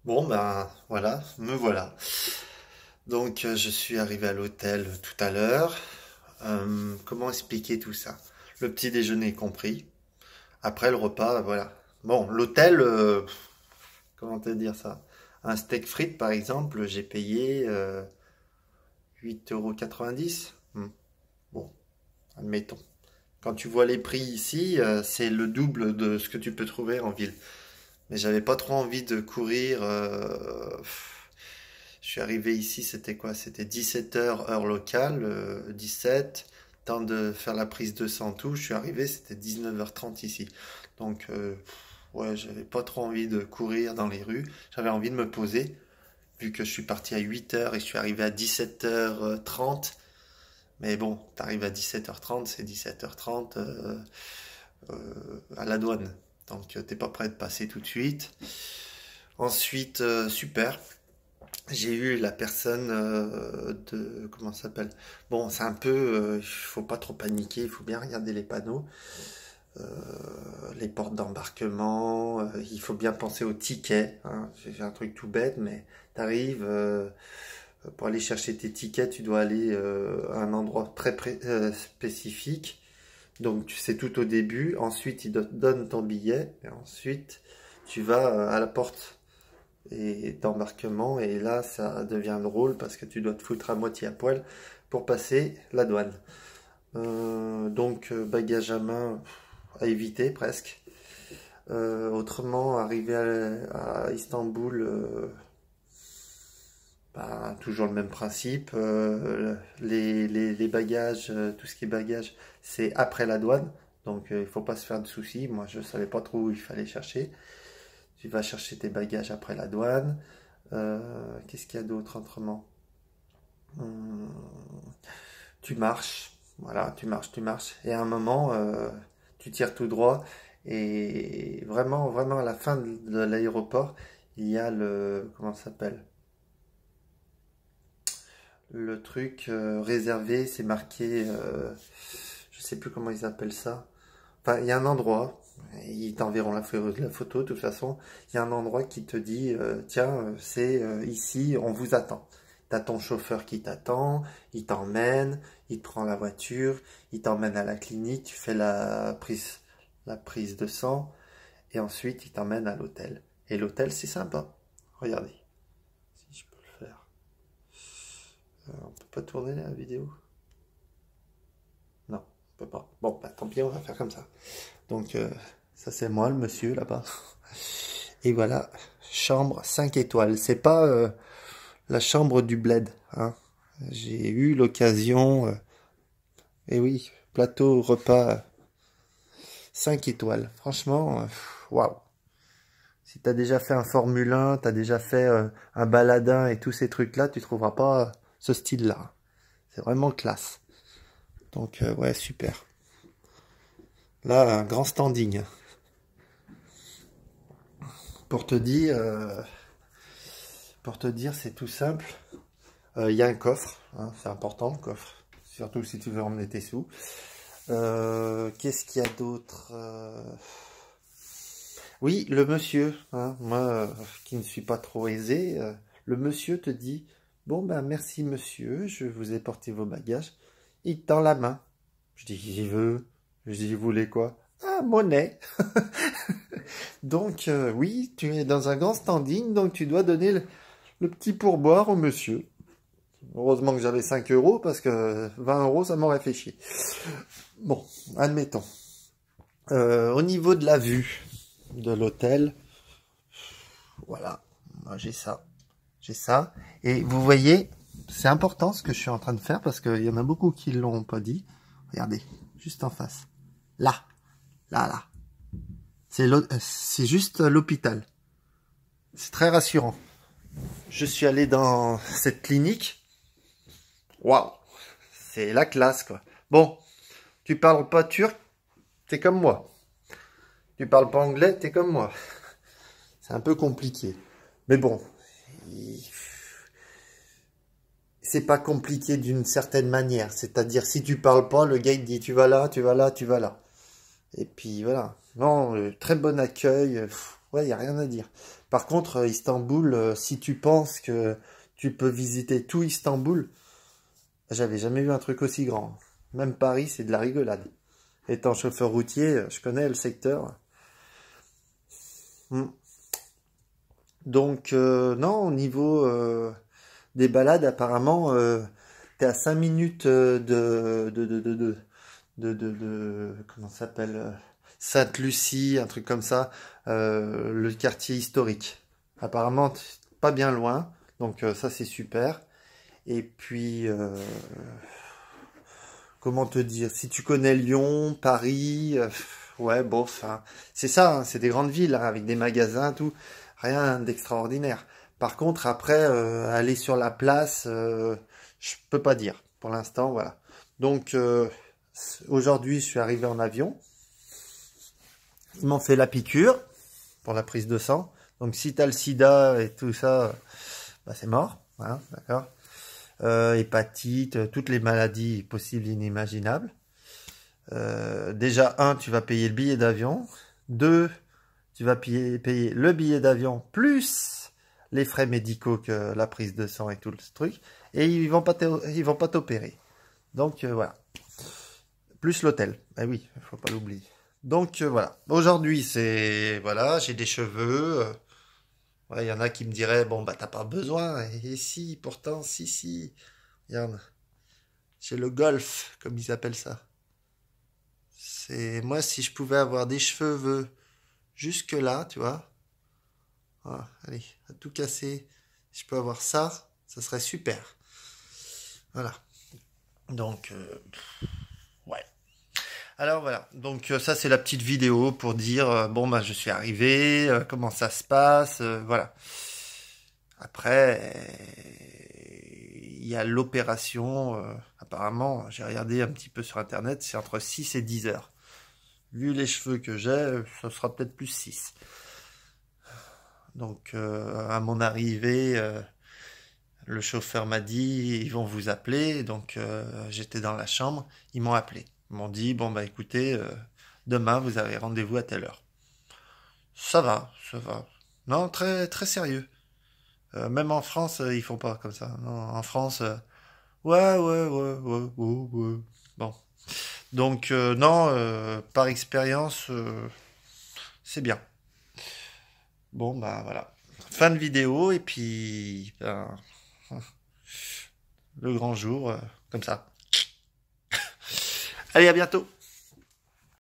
Bon, ben voilà, me voilà. Donc, je suis arrivé à l'hôtel tout à l'heure. Comment expliquer tout ça? Le petit déjeuner compris. Après le repas, voilà. Bon, l'hôtel, comment te dire ça? Un steak frites, par exemple, j'ai payé 8,90 €. Bon, admettons. Quand tu vois les prix ici, c'est le double de ce que tu peux trouver en ville. Mais j'avais pas trop envie de courir. Je suis arrivé ici, c'était quoi? C'était 17 heures heure locale, 17, temps de faire la prise de sang, tout. Je suis arrivé, c'était 19h30 ici. Donc, ouais, j'avais pas trop envie de courir dans les rues. J'avais envie de me poser, vu que je suis parti à 8 heures et je suis arrivé à 17h30. Mais bon, t'arrives à 17h30, c'est 17h30 à la douane. Donc, t'es pas prêt de passer tout de suite. Ensuite, super. J'ai eu la personne de... Comment ça s'appelle? Bon, c'est un peu... il faut pas trop paniquer, il faut bien regarder les panneaux, euh, les portes d'embarquement, il faut bien penser aux tickets, hein. J'ai un truc tout bête, mais t'arrives, pour aller chercher tes tickets, tu dois aller à un endroit spécifique. Donc, tu sais tout au début, ensuite ils te donnent ton billet, et ensuite tu vas à la porte et d'embarquement et là ça devient drôle parce que tu dois te foutre à moitié à poil pour passer la douane. Donc bagage à main à éviter presque. Autrement, arriver à Istanbul, bah, toujours le même principe. Les bagages, tout ce qui est bagages, c'est après la douane. Donc il faut pas se faire de soucis. Moi je savais pas trop où il fallait chercher. Tu vas chercher tes bagages après la douane. Qu'est-ce qu'il y a d'autre autrement? Hum, Tu marches, voilà, tu marches, et à un moment, tu tires tout droit, et vraiment, vraiment à la fin de l'aéroport, il y a comment ça s'appelle? Le truc réservé, c'est marqué, je sais plus comment ils appellent ça. Enfin, il y a un endroit, ils t'enverront la photo de toute façon. Il y a un endroit qui te dit, tiens, c'est ici, on vous attend. T'as ton chauffeur qui t'attend, il t'emmène, il te prend la voiture, il t'emmène à la clinique, tu fais la prise de sang, et ensuite il t'emmène à l'hôtel. Et l'hôtel, c'est sympa. Regardez, si je peux le faire. On peut pas tourner la vidéo? Non, on peut pas. Bon, bah tant pis, on va faire comme ça. Donc, ça c'est moi, le monsieur là-bas. Et voilà, chambre 5 étoiles. C'est pas la chambre du bled, hein. J'ai eu l'occasion, et oui, plateau repas 5 étoiles. Franchement, waouh. Si t'as déjà fait un Formule 1, t'as déjà fait un baladin et tous ces trucs-là, tu trouveras pas ce style-là. C'est vraiment classe. Donc, ouais, super. Là, un grand standing. Pour te dire, c'est tout simple. Il y a un coffre, hein, c'est important le coffre, surtout si tu veux emmener tes sous. Qu'est-ce qu'il y a d'autre? Oui, le monsieur, hein, moi qui ne suis pas trop aisé, le monsieur te dit, bon ben merci monsieur, je vous ai porté vos bagages. Il te tend la main. Je dis, j'y veux. Je dis, vous voulez quoi? Ah, monnaie. Donc oui, tu es dans un grand standing, donc tu dois donner le petit pourboire au monsieur. Heureusement que j'avais 5 euros parce que 20 euros, ça m'aurait fait chier. Bon, admettons. Au niveau de la vue de l'hôtel, voilà, moi j'ai ça. J'ai ça. Et vous voyez, c'est important ce que je suis en train de faire parce qu'il y en a beaucoup qui ne l'ont pas dit. Regardez, juste en face. Là, là. C'est juste l'hôpital. C'est très rassurant. Je suis allé dans cette clinique. Waouh, c'est la classe quoi. Bon, tu parles pas turc, t'es comme moi. Tu parles pas anglais, t'es comme moi. C'est un peu compliqué. Mais bon, c'est pas compliqué d'une certaine manière. C'est-à-dire, si tu parles pas, le gars il te dit tu vas là, tu vas là, tu vas là. Et puis voilà. Non, très bon accueil. Ouais, il n'y a rien à dire. Par contre, Istanbul, si tu penses que tu peux visiter tout Istanbul, j'avais jamais vu un truc aussi grand. Même Paris, c'est de la rigolade. Étant chauffeur routier, je connais le secteur. Hmm. Donc, non, au niveau des balades, apparemment, t'es à 5 minutes comment ça s'appelle Sainte-Lucie, un truc comme ça, le quartier historique. Apparemment, pas bien loin, donc ça c'est super. Et puis, comment te dire, si tu connais Lyon, Paris, ouais, bon, enfin, c'est ça, hein, c'est des grandes villes hein, avec des magasins, tout, rien d'extraordinaire. Par contre, après, aller sur la place, je peux pas dire. Pour l'instant, voilà. Donc, aujourd'hui, je suis arrivé en avion. Ils m'ont fait la piqûre pour la prise de sang. Donc, si tu as le sida et tout ça, bah, c'est mort. Voilà, d'accord. Hépatite, toutes les maladies possibles et inimaginables. Déjà, un, tu vas payer le billet d'avion. Deux, tu vas payer le billet d'avion plus les frais médicaux que la prise de sang et tout le truc. Et ils vont pas t'opérer. Donc, voilà. Plus l'hôtel. Eh oui, il faut pas l'oublier. Donc, voilà. Aujourd'hui, c'est... Voilà, j'ai des cheveux. Ouais, il y en a qui me diraient, bon, bah, t'as pas besoin. Et si, pourtant, si. Regarde. J'ai le golf, comme ils appellent ça. C'est... Moi, si je pouvais avoir des cheveux jusque là, tu vois. Voilà, allez, à tout casser. Si je peux avoir ça, ça serait super. Voilà. Donc, ouais. Alors voilà, donc ça c'est la petite vidéo pour dire bon bah je suis arrivé, comment ça se passe, voilà. Après, il y a l'opération, apparemment, j'ai regardé un petit peu sur internet, c'est entre 6 et 10 heures. Vu les cheveux que j'ai, ça sera peut-être plus 6. Donc à mon arrivée, le chauffeur m'a dit ils vont vous appeler, donc j'étais dans la chambre, ils m'ont appelé. Ils m'ont dit, bon bah écoutez, demain vous avez rendez-vous à telle heure. Ça va, ça va. Non, très très sérieux. Même en France, ils font pas comme ça. Non, en France, ouais. Bon. Donc non, par expérience, c'est bien. Bon bah voilà. Fin de vidéo et puis ben, le grand jour, comme ça. Allez, à bientôt.